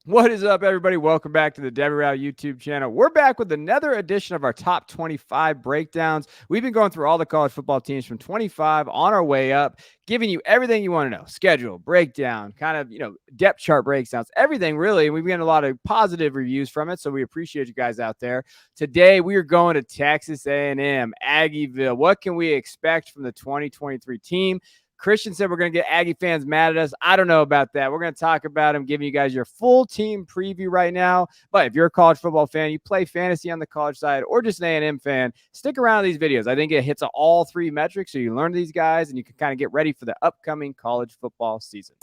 What is up, everybody? Welcome back to the Debbie Rao YouTube channel. We're back with another edition of our top 25 breakdowns. We've been going through all the college football teams from 25 on our way up, giving you everything you want to know: schedule, breakdown, kind of, depth chart breakdowns, everything really. And we've gotten a lot of positive reviews from it, so we appreciate you guys out there. Today, we are going to Texas A&M Aggieville. What can we expect from the 2023 team? Christian said we're going to get Aggie fans mad at us. I don't know about that. We're going to talk about them, giving you guys your full team preview right now. But if you're a college football fan, you play fantasy on the college side, or just an A&M fan, stick around to these videos. I think it hits all three metrics, so you learn these guys and you can kind of get ready for the upcoming college football season.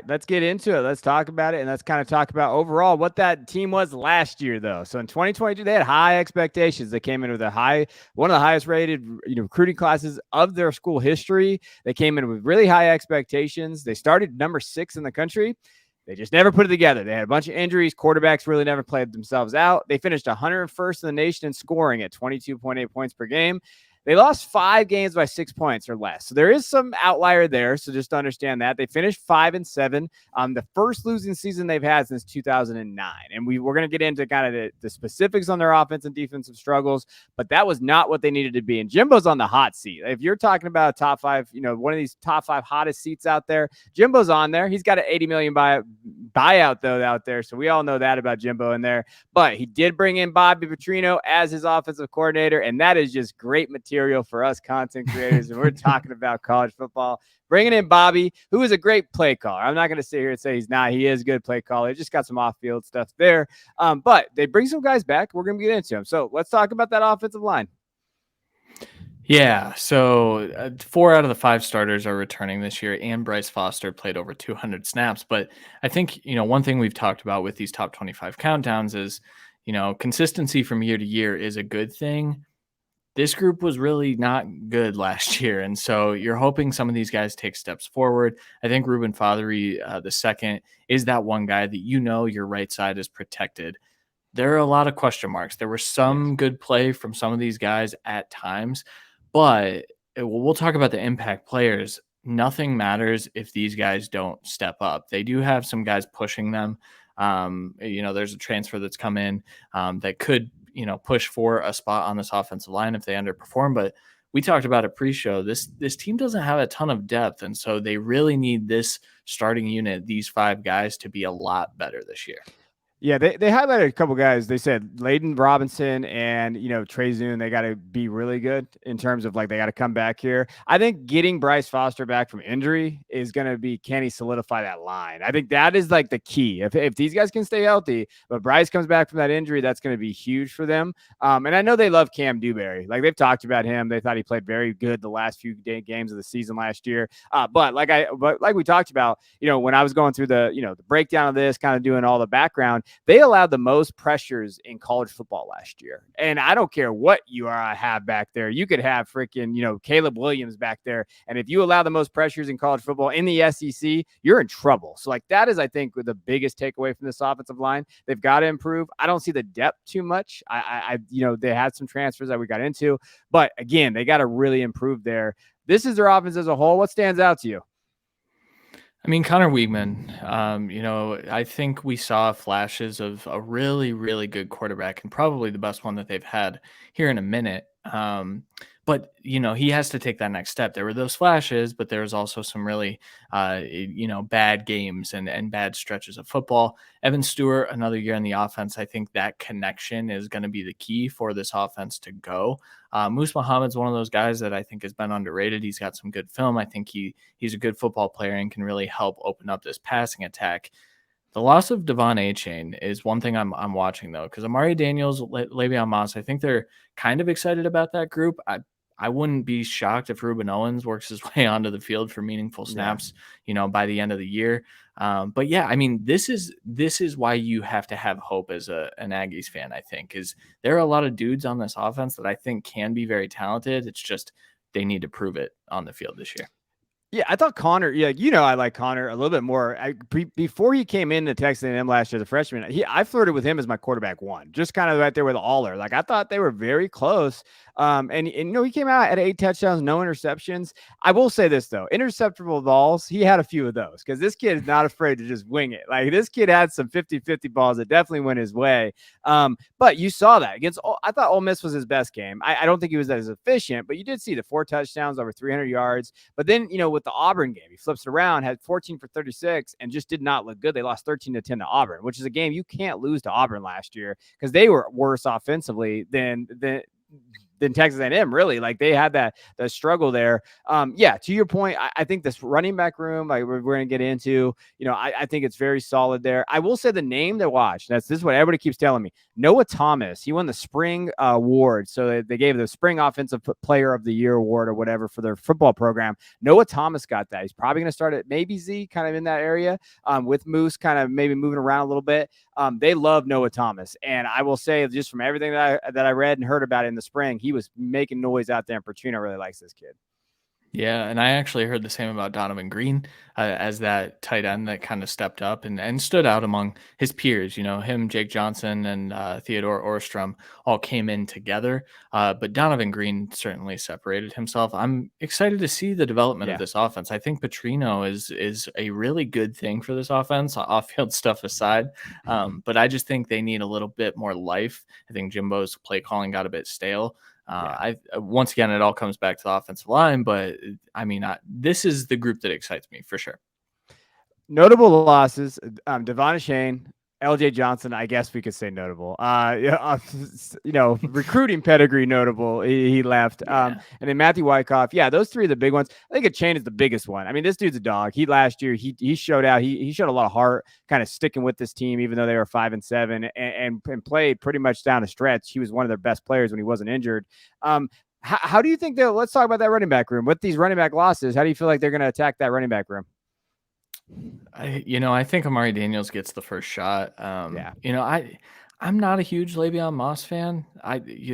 Let's get into it. Let's talk about it, and let's kind of talk about overall what that team was last year, though. So in 2022, they had high expectations. They came in with one of the highest rated, recruiting classes of their school history. They came in with really high expectations. They started number 6 in the country. They just never put it together. They had a bunch of injuries. Quarterbacks really never played themselves out. They finished 101st in the nation in scoring at 22.8 points per game. They lost 5 games by 6 points or less. So there is some outlier there. So just understand that. They finished 5-7. The first losing season they've had since 2009. And we're going to get into kind of the specifics on their offense and defensive struggles, but that was not what they needed to be. And Jimbo's on the hot seat. If you're talking about a top 5, one of these top 5 hottest seats out there, Jimbo's on there. He's got an $80 million buyout though out there. So we all know that about Jimbo in there. But he did bring in Bobby Petrino as his offensive coordinator, and that is just great material for us content creators. And we're talking about college football. Bringing in Bobby, who is a great play caller. I'm not going to sit here and say he's not. He is a good play caller. He just got some off-field stuff there. But they bring some guys back. We're going to get into them. So let's talk about that offensive line. Yeah, so 4 out of the 5 starters are returning this year, and Bryce Foster played over 200 snaps. But I think, one thing we've talked about with these top 25 countdowns is, consistency from year to year is a good thing. This group was really not good last year, and so you're hoping some of these guys take steps forward. I think Ruben Fothery, the second, is that one guy that your right side is protected. There are a lot of question marks. There were some good play from some of these guys at times, but we'll talk about the impact players. Nothing matters if these guys don't step up. They do have some guys pushing them. There's a transfer that's come in that could push for a spot on this offensive line if they underperform. But we talked about it pre-show. This team doesn't have a ton of depth, and so they really need this starting unit, these 5 guys, to be a lot better this year. Yeah, they highlighted a couple guys. They said Layden Robinson and, Trey Zune, they got to be really good in terms of they got to come back here. I think getting Bryce Foster back from injury is going to be, can he solidify that line? I think that is the key. If these guys can stay healthy, but Bryce comes back from that injury, that's going to be huge for them. And I know they love Cam Dewberry. They've talked about him. They thought he played very good the last few games of the season last year. But like we talked about, when I was going through the breakdown of this, kind of doing all the background, they allowed the most pressures in college football last year. And I don't care what you have back there. You could have freaking, Caleb Williams back there. And if you allow the most pressures in college football in the SEC, you're in trouble. So that is, I think, the biggest takeaway from this offensive line. They've got to improve. I don't see the depth too much. They had some transfers that we got into, but again, they got to really improve there. This is their offense as a whole. What stands out to you? Connor Weigman, I think we saw flashes of a really, really good quarterback, and probably the best one that they've had here in a minute. But he has to take that next step. There were those flashes, but there was also some really, bad games and bad stretches of football. Evan Stewart, another year in the offense. I think that connection is going to be the key for this offense to go. Moose Muhammad's one of those guys that I think has been underrated. He's got some good film. I think he's a good football player and can really help open up this passing attack. The loss of Devon Achane is one thing I'm watching, though, because Amari Daniels, Le'Veon Moss, I think they're kind of excited about that group. I wouldn't be shocked if Ruben Owens works his way onto the field for meaningful snaps, by the end of the year. But yeah, this is why you have to have hope as an Aggies fan. I think is there are a lot of dudes on this offense that I think can be very talented. It's just they need to prove it on the field this year. Yeah, I thought Connor. Yeah, I like Connor a little bit more. Before he came into Texas A&M last year as a freshman, I flirted with him as my quarterback one, just kind of right there with Aller. Like I thought they were very close. And he came out at 8 touchdowns, no interceptions. I will say this though, interceptable balls, he had a few of those because this kid is not afraid to just wing it. Like this kid had some 50-50 balls that definitely went his way. But you saw that against. I thought Ole Miss was his best game. I don't think he was as efficient, but you did see the 4 touchdowns, over 300 yards. But then, with the Auburn game, he flips around, had 14 for 36, and just did not look good. They lost 13-10 to Auburn, which is a game you can't lose to Auburn last year because they were worse offensively than Texas A&M, really. Like they had the struggle there. Yeah, to your point, I think this running back room, like we're going to get into, I think it's very solid there. I will say the name to watch. This is what everybody keeps telling me. Noah Thomas. He won the spring award. So they gave the spring offensive player of the year award or whatever for their football program. Noah Thomas got that. He's probably going to start at maybe Z, kind of in that area, with Moose kind of maybe moving around a little bit. They love Noah Thomas. And I will say, just from everything that I read and heard about it in the spring, he was making noise out there, and Petrino really likes this kid. Yeah, and I actually heard the same about Donovan Green as that tight end that kind of stepped up and stood out among his peers. Him, Jake Johnson, and Theodore Orstrom all came in together. But Donovan Green certainly separated himself. I'm excited to see the development of this offense. I think Petrino is a really good thing for this offense, off-field stuff aside. But I just think they need a little bit more life. I think Jimbo's play calling got a bit stale. Once again, it all comes back to the offensive line, but I mean, this is the group that excites me for sure. Notable losses: Devon Shane, LJ Johnson. I guess we could say notable. Recruiting pedigree notable. He left. And then Matthew Wyckoff. Yeah, those three are the big ones. I think Chain is the biggest one. I mean, this dude's a dog. Last year he showed out. He showed a lot of heart, kind of sticking with this team, even though they were 5-7, and played pretty much down a stretch. He was one of their best players when he wasn't injured. How do you think that? Let's talk about that running back room. With these running back losses, how do you feel like they're going to attack that running back room? I think Amari Daniels gets the first shot. I'm not a huge Le'Veon Moss fan.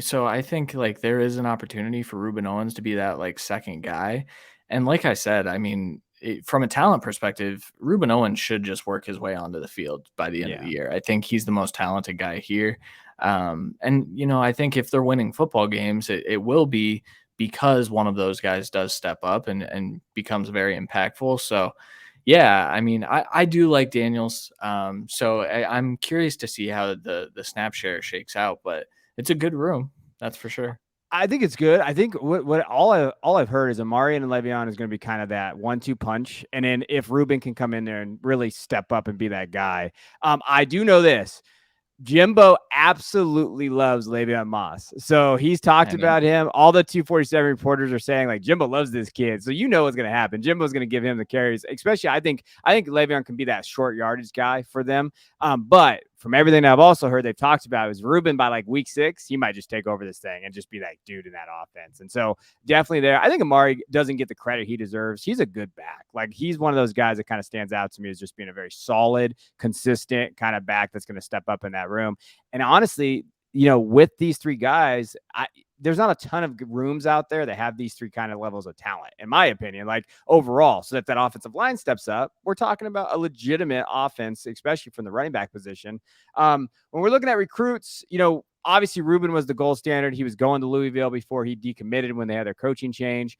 So I think like there is an opportunity for Ruben Owens to be that like second guy. And like I said, I mean, from a talent perspective, Ruben Owens should just work his way onto the field by the end of the year. I think he's the most talented guy here. I think if they're winning football games, it will be because one of those guys does step up and becomes very impactful. So yeah, I mean, I do like Daniels. So I'm curious to see how the snap share shakes out, but it's a good room. That's for sure. I think it's good. I think what all I've heard is Amari and Le'Veon is going to be kind of that 1-2 punch. And then if Ruben can come in there and really step up and be that guy, I do know this. Jimbo absolutely loves Le'Veon Moss. So he's talked about him. All the 247 reporters are saying like Jimbo loves this kid. So what's going to happen. Jimbo's going to give him the carries, especially I think Le'Veon can be that short yardage guy for them. But from everything I've also heard they've talked about is Ruben by like week 6, he might just take over this thing and just be that dude in that offense. And so definitely there. I think Amari doesn't get the credit he deserves. He's a good back. Like he's one of those guys that kind of stands out to me as just being a very solid, consistent kind of back that's going to step up in that room. And honestly, with these three guys, there's not a ton of rooms out there that have these three kind of levels of talent, in my opinion, like overall. So that offensive line steps up, we're talking about a legitimate offense, especially from the running back position. When we're looking at recruits, obviously Ruben was the gold standard. He was going to Louisville before he decommitted when they had their coaching change.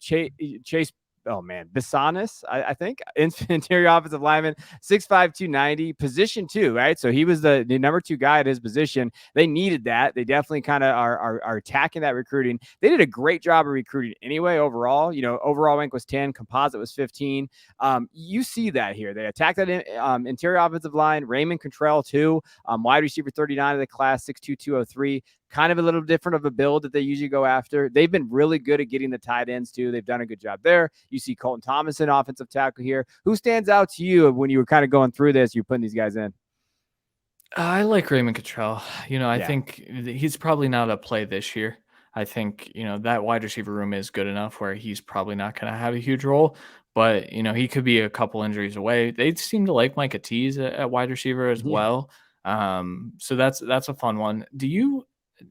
Chase Bissanis, I think, interior offensive lineman, 6'5", 290, position 2, right? So he was the number 2 guy at his position. They needed that. They definitely kind of are attacking that recruiting. They did a great job of recruiting anyway. Overall, overall rank was 10, composite was 15. You see that here. They attacked that interior offensive line. Raymond Contrell too, wide receiver 39 of the class, 6'2", 203. Kind of a little different of a build that they usually go after. They've been really good at getting the tight ends too. They've done a good job there. You see Colton Thomas in offensive tackle here. Who stands out to you when you were kind of going through this? You're putting these guys in. I like Raymond Cottrell. I think he's probably not a play this year. I think, that wide receiver room is good enough where he's probably not going to have a huge role, but, he could be a couple injuries away. They seem to like Micah Tease at wide receiver as well. So that's a fun one.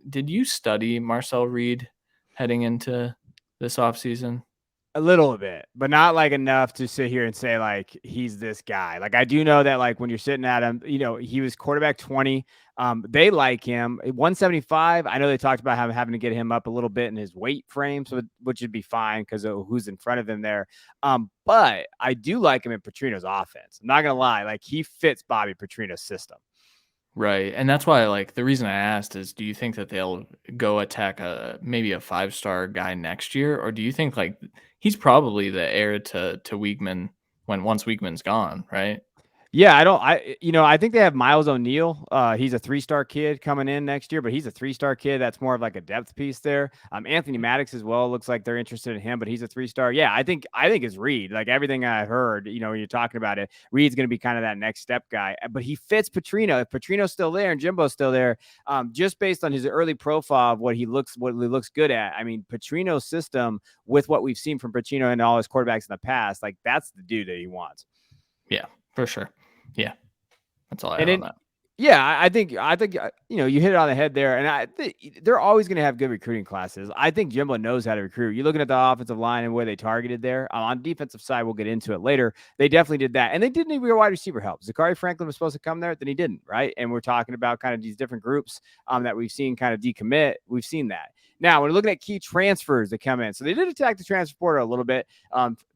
Did you study Marcel Reed heading into this offseason? A little bit, but not like enough to sit here and say like he's this guy. Like I do know that like when you're sitting at him, he was quarterback 20. They like him 175. I know they talked about having to get him up a little bit in his weight frame, so which would be fine because of who's in front of him there. But I do like him in Petrino's offense. I'm not gonna lie, like he fits Bobby Petrino's system. Right. And that's why, like, the reason I asked is, do you think that they'll go attack maybe a 5-star guy next year? Or do you think, like, he's probably the heir to Weigman once Weigman's gone, right? Yeah, I think they have Miles O'Neal. He's a 3-star kid coming in next year, but he's a 3-star kid. That's more of like a depth piece there. Anthony Maddox as well. Looks like they're interested in him, but he's a 3-star. Yeah, I think it's Reed. Like everything I heard, when you're talking about it, Reed's going to be kind of that next step guy. But he fits Petrino. If Petrino's still there and Jimbo's still there, just based on his early profile of what he looks good at. I mean, Petrino's system with what we've seen from Petrino and all his quarterbacks in the past, like that's the dude that he wants. Yeah, for sure. Yeah, that's all I And have on then, that. yeah, I think you hit it on the head there. And I think they're always going to have good recruiting classes. I think Jimbo knows how to recruit. You're looking at the offensive line and where they targeted there. On the defensive side, we'll get into it later. They definitely did that, and they didn't need real wide receiver help. Zachary Franklin was supposed to come there, then he didn't, right? And we're talking about kind of these different groups that we've seen kind of decommit. We've seen that. Now, we're looking at key transfers that come in. So they did attack the transfer portal a little bit.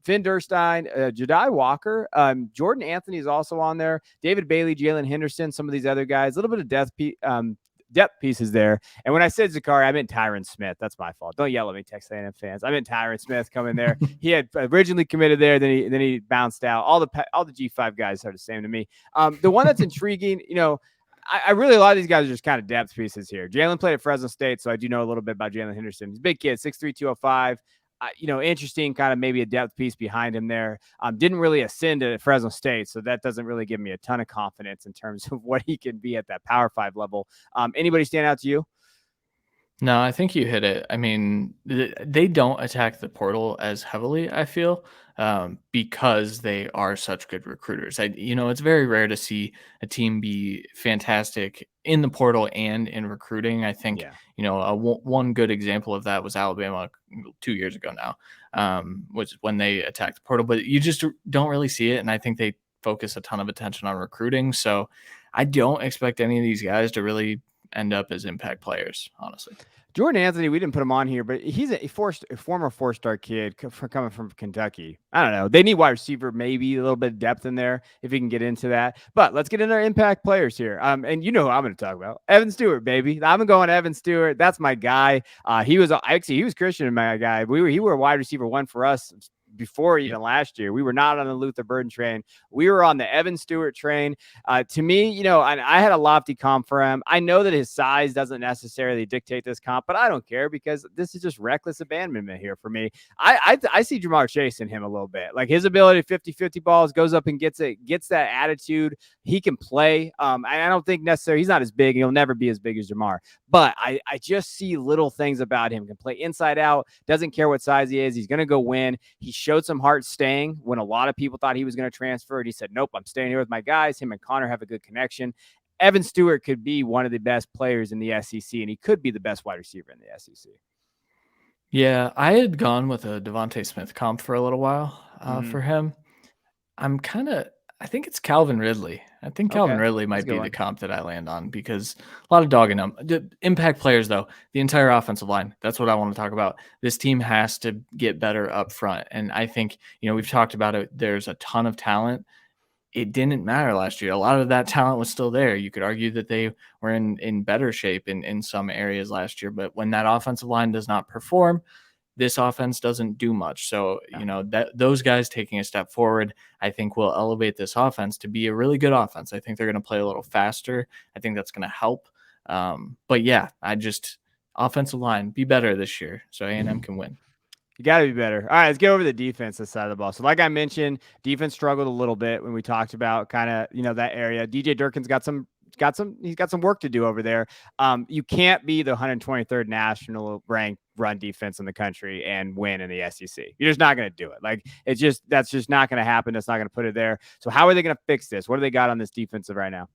Finn Durstein, Jedi Walker, Jordan Anthony is also on there. David Bailey, Jalen Henderson, some of these other guys. A little bit of depth pieces there. And when I said Zachary, I meant Tyron Smith. That's my fault. Don't yell at me, Texas A&M fans. I meant Tyron Smith coming there. He had originally committed there, then he bounced out. All the G5 guys are the same to me. The one that's intriguing, I really, a lot of these guys are just kind of depth pieces here. Jalen played at Fresno State, so I do know a little bit about Jalen Henderson. He's a big kid, 6'3", 205. Interesting kind of maybe a depth piece behind him there. Didn't really ascend at Fresno State, so that doesn't really give me a ton of confidence in terms of what he can be at that Power 5 level. Anybody stand out to you? No, I think you hit it. I mean, they don't attack the portal as heavily, I feel, because they are such good recruiters. It's very rare to see a team be fantastic in the portal and in recruiting. I think, Yeah. one good example of that was Alabama 2 years ago now, was when they attacked the portal, but you just don't really see it. And I think they focus a ton of attention on recruiting. So I don't expect any of these guys to really end up as impact players, honestly. Jordan Anthony, we didn't put him on here, but he's a former 4-star kid coming from Kentucky. I don't know. They need wide receiver, maybe a little bit of depth in there if he can get into that. But let's get into our impact players here. And you know who I'm going to talk about. Evan Stewart, baby. I'm going Evan Stewart. That's my guy. He was Christian, my guy. He were a wide receiver one for us before even last year. We were not on the Luther Burden train. We were on the Evan Stewart train. To me, I had a lofty comp for him. I know that his size doesn't necessarily dictate this comp, but I don't care because this is just reckless abandonment here for me. I see Jamar Chase in him a little bit. Like his ability 50-50 balls, goes up and gets that attitude. He can play. I don't think necessarily he's not as big. He'll never be as big as Jamar. But I just see little things about him. Can play inside out. Doesn't care what size he is. He's going to go win. He showed some heart staying when a lot of people thought he was going to transfer. And he said, nope, I'm staying here with my guys. Him and Connor have a good connection. Evan Stewart could be one of the best players in the SEC, and he could be the best wide receiver in the SEC. Yeah, I had gone with a Devontae Smith comp for a little while for him. I think it's Calvin Ridley. I think Calvin Ridley might be the comp that I land on because a lot of dogging him. Impact players, though, the entire offensive line. That's what I want to talk about. This team has to get better up front. And I think, we've talked about it. There's a ton of talent. It didn't matter last year. A lot of that talent was still there. You could argue that they were in better shape in some areas last year. But when that offensive line does not perform, this offense doesn't do much. So, that those guys taking a step forward, I think will elevate this offense to be a really good offense. I think they're going to play a little faster. I think that's going to help. But yeah, offensive line, be better this year so A&M can win. You got to be better. All right, let's get over the defensive side of the ball. So like I mentioned, defense struggled a little bit when we talked about kind of, that area. DJ Durkin's he's got some work to do over there. You can't be the 123rd national ranked run defense in the country and win in the SEC. You're just not going to do it. Like that's just not going to happen. That's not going to put it there. So how are they going to fix this? What do they got on this defensive right now?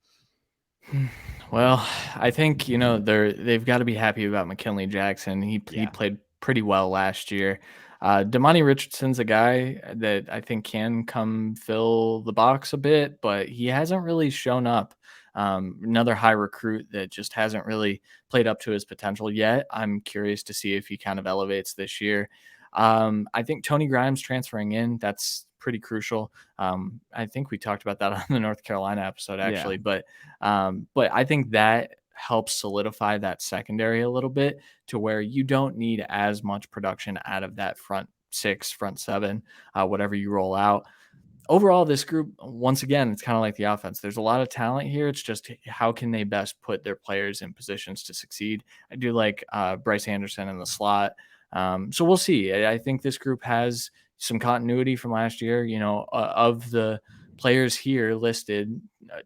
Well, I think, they've got to be happy about McKinley Jackson. He played pretty well last year. Damani Richardson's a guy that I think can come fill the box a bit, but he hasn't really shown up. Another high recruit that just hasn't really played up to his potential yet. I'm curious to see if he kind of elevates this year. I think Tony Grimes transferring in, that's pretty crucial. I think we talked about that on the North Carolina episode actually, but I think that helps solidify that secondary a little bit to where you don't need as much production out of that front six, front seven, whatever you roll out. Overall, this group, once again, it's kind of like the offense. There's a lot of talent here. It's just how can they best put their players in positions to succeed. I do like Bryce Anderson in the slot. So we'll see. I think this group has some continuity from last year. Of the players here listed,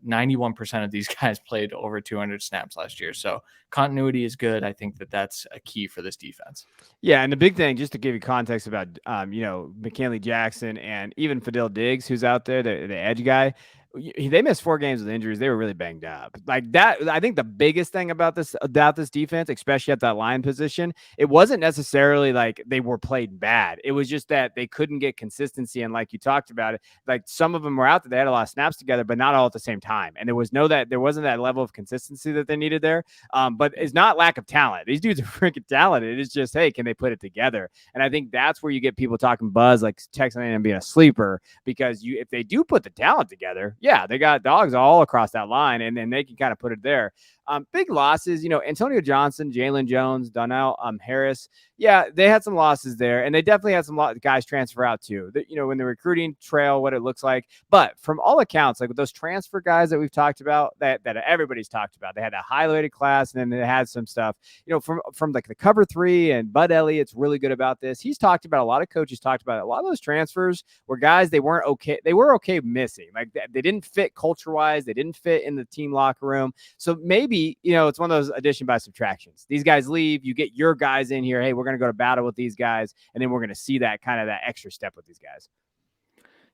91% of these guys played over 200 snaps last year. So continuity is good. I think that that's a key for this defense. Yeah, and the big thing, just to give you context about, McKinley Jackson and even Fidel Diggs, who's out there, the edge guy, they missed 4 games with injuries. They were really banged up. Like that, I think the biggest thing about this defense, especially at that line position, it wasn't necessarily like they were played bad. It was just that they couldn't get consistency. And like you talked about it, like some of them were out there, they had a lot of snaps together, but not all at the same time. And there wasn't that level of consistency that they needed there. But it's not lack of talent. These dudes are freaking talented. It's just, hey, can they put it together? And I think that's where you get people talking buzz, like Texas A&M being a sleeper, because if they do put the talent together, yeah, they got dogs all across that line, and then they can kind of put it there. Big losses, Antonio Johnson, Jalen Jones, Donnell Harris. Yeah, they had some losses there, and they definitely had some guys transfer out too. When the recruiting trail, what it looks like. But from all accounts, like with those transfer guys that we've talked about, that everybody's talked about, they had a highlighted class, and then they had some stuff, from like the cover 3, and Bud Elliott's really good about this. He's talked about, a lot of coaches talked about it. A lot of those transfers were guys they weren't okay. They were okay missing. Like they didn't fit culture wise. They didn't fit in the team locker room. So maybe, it's one of those addition by subtractions. These guys leave, you get your guys in here. Hey, we're going to go to battle with these guys. And then we're going to see that extra step with these guys.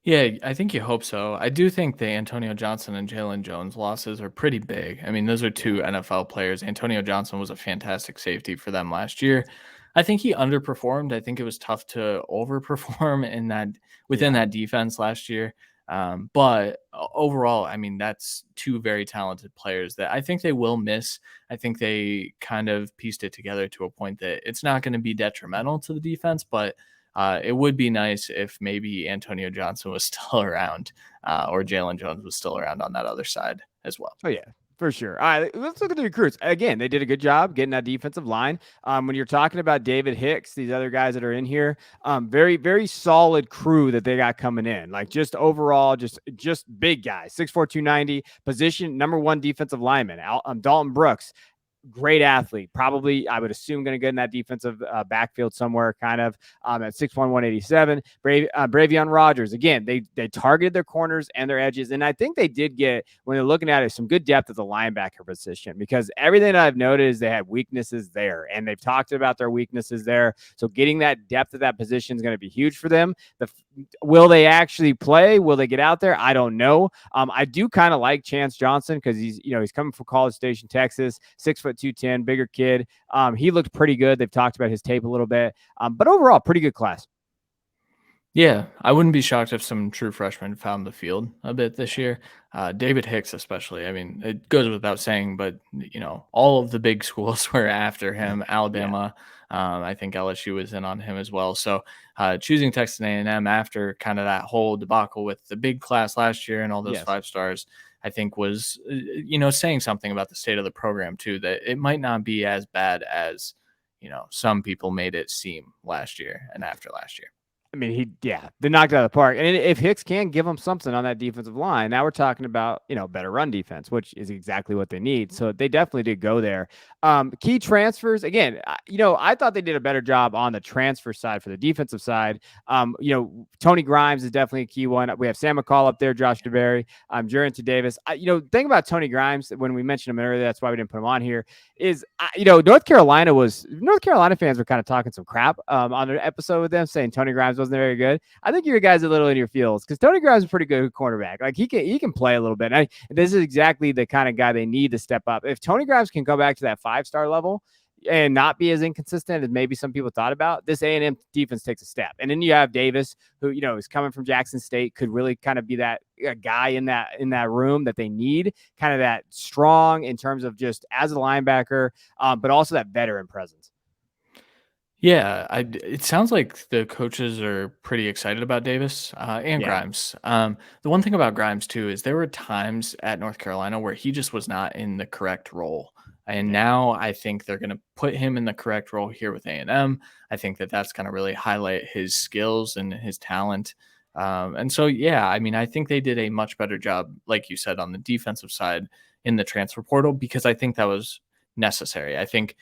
Yeah, I think you hope so. I do think the Antonio Johnson and Jalen Jones losses are pretty big. I mean, those are 2 NFL players. Antonio Johnson was a fantastic safety for them last year. I think he underperformed. I think it was tough to overperform within that defense last year. But overall, I mean, that's 2 very talented players that I think they will miss. I think they kind of pieced it together to a point that it's not going to be detrimental to the defense, but it would be nice if maybe Antonio Johnson was still around, or Jalen Jones was still around on that other side as well. Oh, yeah. For sure. All right, let's look at the recruits. Again, they did a good job getting that defensive line. When you're talking about David Hicks, these other guys that are in here, very, very solid crew that they got coming in. Like just overall, just big guys. 6'4", 290, position number 1 defensive lineman. Dalton Brooks, great athlete, probably I would assume going to get in that defensive backfield somewhere, kind of at 6'1", 187. Bravion Rogers, again, they targeted their corners and their edges, and I think they did get, when they're looking at it, some good depth at the linebacker position, because everything that I've noted is they have weaknesses there, and they've talked about their weaknesses there. So getting that depth at that position is going to be huge for them. Will they actually play? Will they get out there? I don't know. I do kind of like Chance Johnson because he's coming from College Station, Texas, 6'2", 210, bigger kid. He looked pretty good. They've talked about his tape a little bit, but overall, pretty good class. Yeah, I wouldn't be shocked if some true freshmen found the field a bit this year. David Hicks, especially. I mean, it goes without saying, but all of the big schools were after him. Alabama, I think LSU was in on him as well. So choosing Texas A&M after kind of that whole debacle with the big class last year and all those 5 stars, I think was saying something about the state of the program too. That it might not be as bad as some people made it seem last year and after last year. I mean, they knocked it out of the park. And if Hicks can give them something on that defensive line, now we're talking about, better run defense, which is exactly what they need. So they definitely did go there. Key transfers, again, I thought they did a better job on the transfer side for the defensive side. Tony Grimes is definitely a key one. We have Sam McCall up there, Josh DeBerry, Jerrington Davis. Thing about Tony Grimes, when we mentioned him earlier, that's why we didn't put him on here, is, North Carolina fans were kind of talking some crap on an episode with them, saying Tony Grimes wasn't very good. I think you guys are a little in your feels, because Tony Grimes is a pretty good cornerback. Like he can play a little bit. And this is exactly the kind of guy they need to step up. If Tony Grimes can go back to that 5-star level, and not be as inconsistent as maybe some people thought about, this A&M defense takes a step. And then you have Davis, who, is coming from Jackson State, could really kind of be that guy in that room that they need, kind of that strong in terms of just as a linebacker, but also that veteran presence. Yeah, it sounds like the coaches are pretty excited about Davis and Yeah. Grimes. The one thing about Grimes too is there were times at North Carolina where he just was not in the correct role, and Yeah. now I think they're going to put him in the correct role here with A&M. I think that that's going to really highlight his skills and his talent. And so, yeah, I mean, I think they did a much better job, like you said, on the defensive side in the transfer portal because I think that was necessary. I think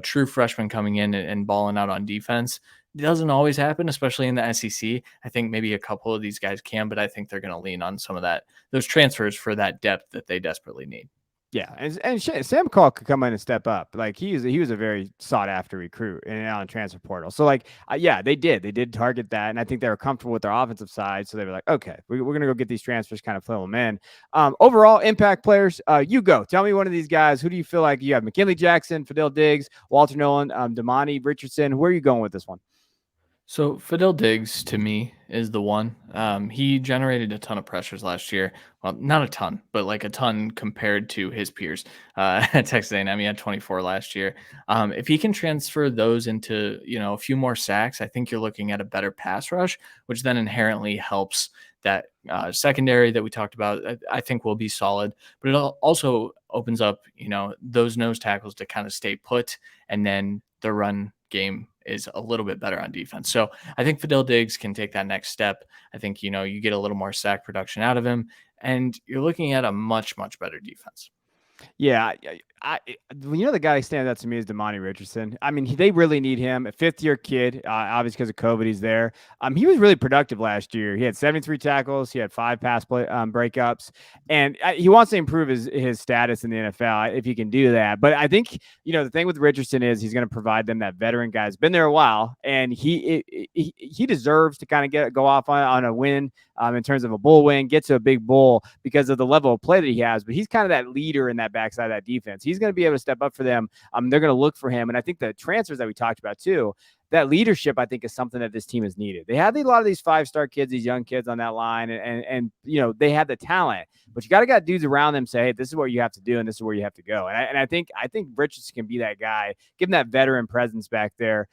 true freshmen coming in and balling out on defense doesn't always happen, especially in the SEC. I think maybe a couple of these guys can, but I think they're going to lean on some of those transfers for that depth that they desperately need. Yeah, and Sam Call could come in and step up. Like he was a very sought after recruit and on transfer portal. So like, yeah, they did target that, and I think they were comfortable with their offensive side. So they were like, okay, we're gonna go get these transfers, kind of fill them in. Overall, impact players. You go. Tell me one of these guys. Who do you feel like you have? McKinley Jackson, Fidel Diggs, Walter Nolan, Damani Richardson. Where are you going with this one? So Fidel Diggs to me is the one. He generated a ton of pressures last year. Well, not a ton, but like a ton compared to his peers at Texas A&M. He had 24 last year. If he can transfer those into a few more sacks, I think you're looking at a better pass rush, which then inherently helps that secondary that we talked about. I think will be solid, but it also opens up those nose tackles to kind of stay put, and then the run game is a little bit better on defense. So I think Fidel Diggs can take that next step. I think, you get a little more sack production out of him, and you're looking at a much, much better defense. Yeah, the guy who stands out to me is Damani Richardson. I mean, they really need him. A fifth-year kid, obviously because of COVID, he's there. He was really productive last year. He had 73 tackles. He had 5 pass play breakups, and he wants to improve his status in the NFL if he can do that. But I think the thing with Richardson is he's going to provide them that veteran guy. He's been there a while, and he deserves to kind of go off on a win. In terms of a bowl win, get to a big bowl because of the level of play that he has. But he's kind of that leader in that backside of that defense. He's going to be able to step up for them. They're going to look for him. And I think the transfers that we talked about too, that leadership, I think, is something that this team has needed. They have a lot of these 5-star kids, these young kids on that line, and they have the talent, but you got to got dudes around them say, hey, this is what you have to do, and this is where you have to go. And I think Richardson can be that guy, give him that veteran presence back there.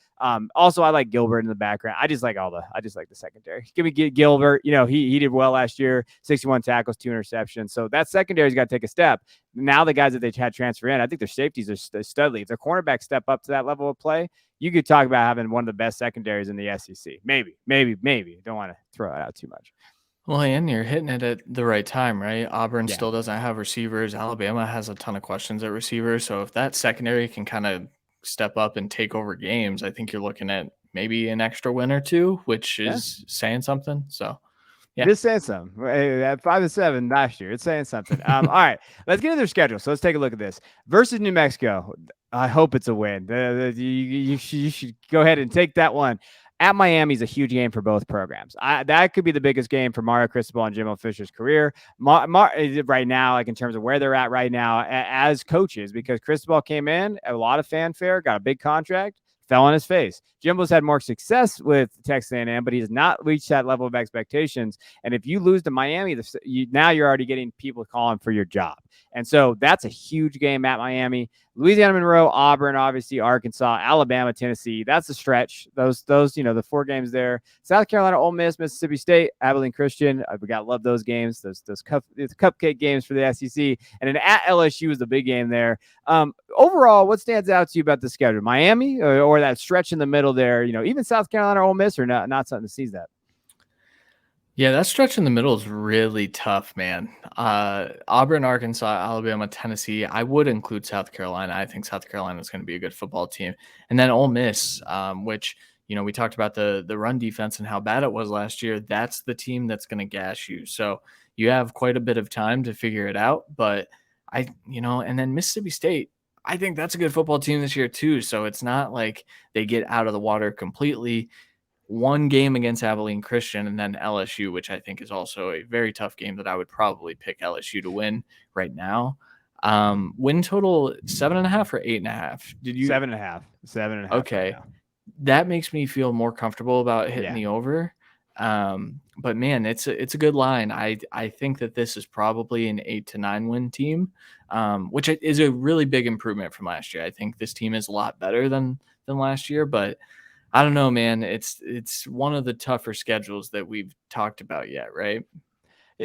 Also, I like Gilbert in the background. I just like the secondary. Give me Gilbert. He did well last year, 61 tackles, 2 interceptions. So that secondary's got to take a step. Now the guys that they had transfer in, I think their safeties are studly. If their cornerbacks step up to that level of play, you could talk about having one of the best secondaries in the SEC. Maybe. Don't want to throw it out too much. Well, and you're hitting it at the right time, right? Auburn Yeah. still doesn't have receivers. Alabama has a ton of questions at receiver. So if that secondary can kind of step up and take over games, I think you're looking at maybe an extra win or two, which is saying something. So yeah. Just saying something. At 5-7 last year, it's saying something. All right, let's get into their schedule. So let's take a look at this. Versus New Mexico. I hope it's a win. You should go ahead and take that one. At Miami is a huge game for both programs. That could be the biggest game for Mario Cristobal and Jimbo Fisher's career right now, like in terms of where they're at right now as coaches, because Cristobal came in, a lot of fanfare, got a big contract, fell on his face. Jimbo's had more success with Texas A&M, but he has not reached that level of expectations. And if you lose to Miami, now you're already getting people calling for your job. And so that's a huge game at Miami. Louisiana Monroe, Auburn, obviously Arkansas, Alabama, Tennessee. That's a stretch. Those the 4 games there. South Carolina, Ole Miss, Mississippi State, Abilene Christian. We got to love those games. Those cupcake games for the SEC. And then at LSU is the big game there. Overall, what stands out to you about the schedule? Miami or that stretch in the middle there? Even South Carolina or Ole Miss, or not something to seize that. Yeah, that stretch in the middle is really tough, man. Auburn, Arkansas, Alabama, Tennessee. I would include South Carolina. I think South Carolina is going to be a good football team. And then Ole Miss, which, we talked about the run defense and how bad it was last year. That's the team that's going to gash you. So you have quite a bit of time to figure it out. But and then Mississippi State, I think that's a good football team this year too. So it's not like they get out of the water completely. One game against Abilene Christian and then LSU, which I think is also a very tough game that I would probably pick LSU to win right now. Win total 7.5 or 8.5. Did you? 7.5. 7.5. Okay. Right now. That makes me feel more comfortable about hitting Yeah. the over. But man, it's a good line. I think that this is probably an 8 to 9 win team, which is a really big improvement from last year. I think this team is a lot better than last year, but I don't know, man. It's one of the tougher schedules that we've talked about yet, right?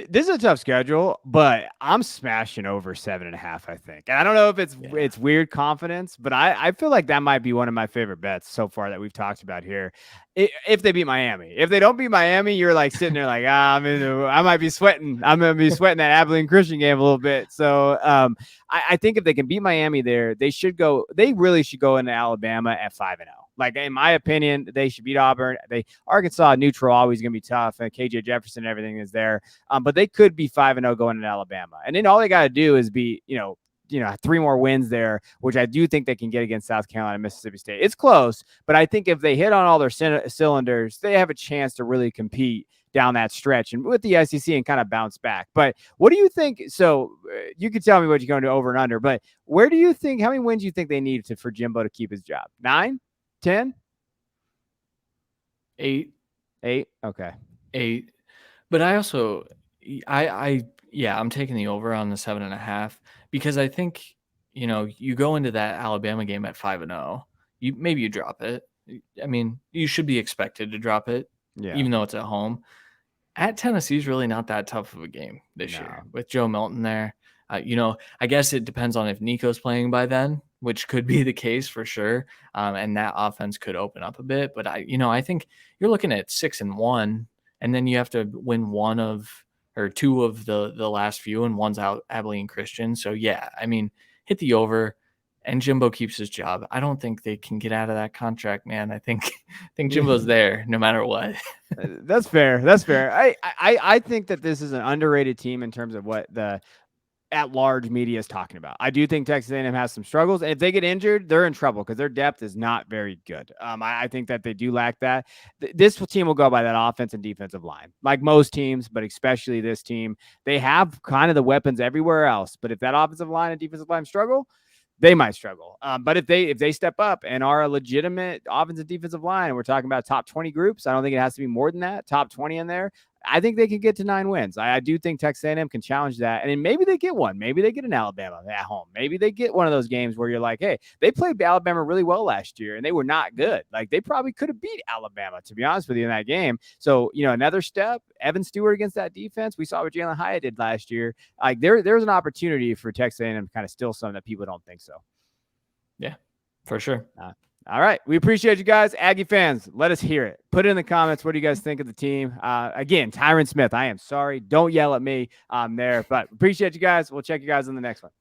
This is a tough schedule, but I'm smashing over 7.5. I think, and I don't know if Yeah. it's weird confidence, but I feel like that might be one of my favorite bets so far that we've talked about here. If they beat Miami, if they don't beat Miami, you're like sitting there like, I might be sweating. I'm gonna be sweating that Abilene Christian game a little bit. So I think if they can beat Miami there, they should go. They really should go into Alabama at 5-0. Like in my opinion, they should beat Auburn. Arkansas neutral always gonna be tough, and KJ Jefferson, everything is there. But they could be 5-0 going into Alabama. And then all they got to do is be, 3 more wins there, which I do think they can get against South Carolina, Mississippi State. It's close, but I think if they hit on all their cylinders, they have a chance to really compete down that stretch and with the SEC and kind of bounce back. But what do you think? So you can tell me what you're going to over and under, but where do you think, how many wins do you think they need for Jimbo to keep his job? 9, 10, 8. 8. Okay. 8. But I also, yeah, I'm taking the over on the 7.5 because I think, you go into that Alabama game at 5-0, maybe you drop it. I mean, you should be expected to drop it, even though it's at home. At Tennessee is really not that tough of a game this year with Joe Milton there. I guess it depends on if Nico's playing by then, which could be the case for sure. And that offense could open up a bit. But I think you're looking at 6-1, and then you have to win one of or two of the last few, and one's out Abilene Christian. So yeah, I mean, hit the over, and Jimbo keeps his job. I don't think they can get out of that contract, man. I think Jimbo's there no matter what. That's fair. That's fair. I think that this is an underrated team in terms of what the at-large media is talking about. I do think Texas A&M has some struggles. And if they get injured, they're in trouble because their depth is not very good. I think that they do lack that. This team will go by that offense and defensive line, like most teams, but especially this team. They have kind of the weapons everywhere else, but if that offensive line and defensive line struggle, they might struggle. But if they step up and are a legitimate offensive defensive line, and we're talking about top 20 groups, I don't think it has to be more than that. Top 20 in there. I think they can get to 9 wins. I do think Texas A&M can challenge that. And then maybe they get one. Maybe they get an Alabama at home. Maybe they get one of those games where you're like, hey, they played Alabama really well last year and they were not good. Like they probably could have beat Alabama, to be honest with you, in that game. So, another step, Evan Stewart against that defense. We saw what Jalen Hyatt did last year. Like there's an opportunity for Texas A&M to kind of steal some that people don't think so. Yeah, for sure. All right. We appreciate you guys. Aggie fans, let us hear it. Put it in the comments. What do you guys think of the team? Again, Tyron Smith, I am sorry. Don't yell at me there, but appreciate you guys. We'll check you guys in the next one.